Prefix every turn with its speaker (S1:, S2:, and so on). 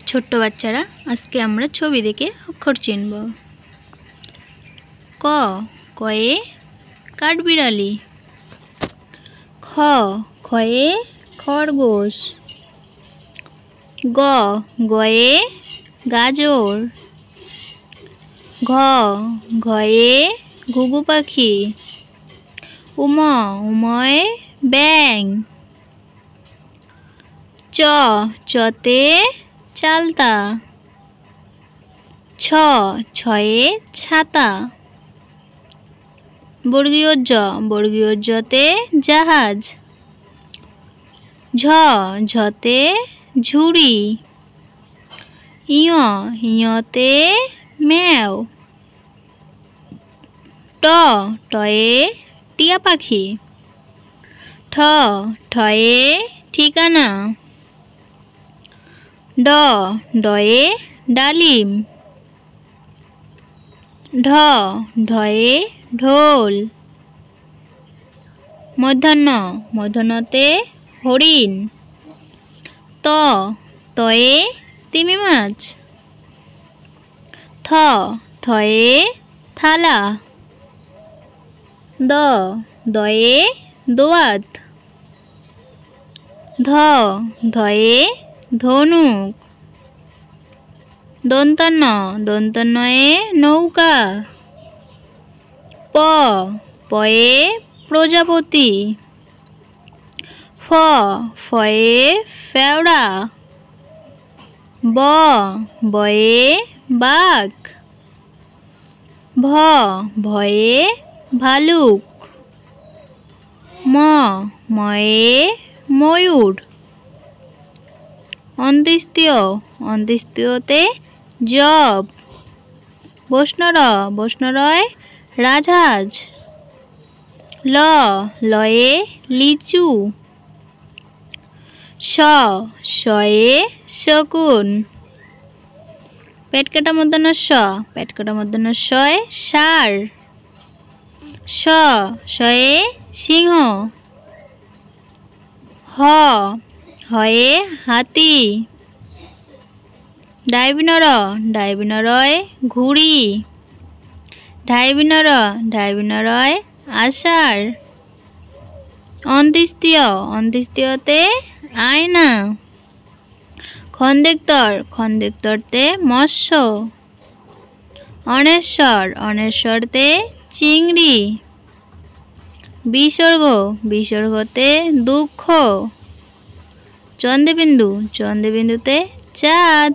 S1: ছোট্ট বাচ্চারা, আজকে আমরা ছবি দেখে অক্ষর চিনব। ক, কয়ে কাঠবিড়ালি। খ, খয়ে খরগোশ। গ, গয়ে গাজর। ঘ, ঘয়ে ঘুঘু পাখি। উম, উময়ে ব্যাঙ। চ, চতে চালতা। ছ, ছয়ে ছাতা। বর্গীয় জ, বর্গীয় জতে জাহাজ। ঝ, ঝতে ঝুড়ি। ইয়, ইয়তে ম্যাও। ট, টয়ে টিয়া পাখি। ঠ, ঠয়ে ঠিকানা। ড, ডয়ে ডালিম। ঢ, ঢয়ে ঢোল। মধ্যাহ্ন, মধ্যাহ্নতে হরিণ। ত, তয়ে তিমি মাছ। থ, থয়ে থালা। দ, দয়ে দোয়াত। ধ, ধয়ে ধনুক। দন্তান্ন, দন্তান্নয়ে নৌকা। প, পয়ে প্রজাপতি। ফ, ফয়ে ফেওড়া। ব, বয়ে বাঘ। ভ, ভয়ে ভালুক। ম, ময়ে ময়ূর। অন্ত্যেষ্টিয়, অন্ত্যেষ্টিয়তে জব। বৈষ্ণর, বৈষ্ণরয় রাজহাঁস। ল, লয়ে লিচু। শ, শয়ে শকুন। পেট কাটা মধ্যাহ্ন স, পেট কাটা মধ্যাহ্ন শয়ে ষাঁড়। শ, শয়ে সিংহ। হ, হয়ে হাতি। ডাইবিনর, ডাইবিনরয় ঘুড়ি। ঢাইবিনর, ঢাইবিনরয় আষাঢ়। অন্ত্যেষ্টিয়, অন্ত্যেষ্টিয়তে আয়না। খন্দেক্তর, খন্দেক্তরতে মৎস্য। অনেশ্বর, অনেশ্বরতে চিংড়ি। বিসর্গ, বিসর্গতে দুঃখ। চন্দ্রবিন্দু, চন্দ্রবিন্দুতে চাঁদ।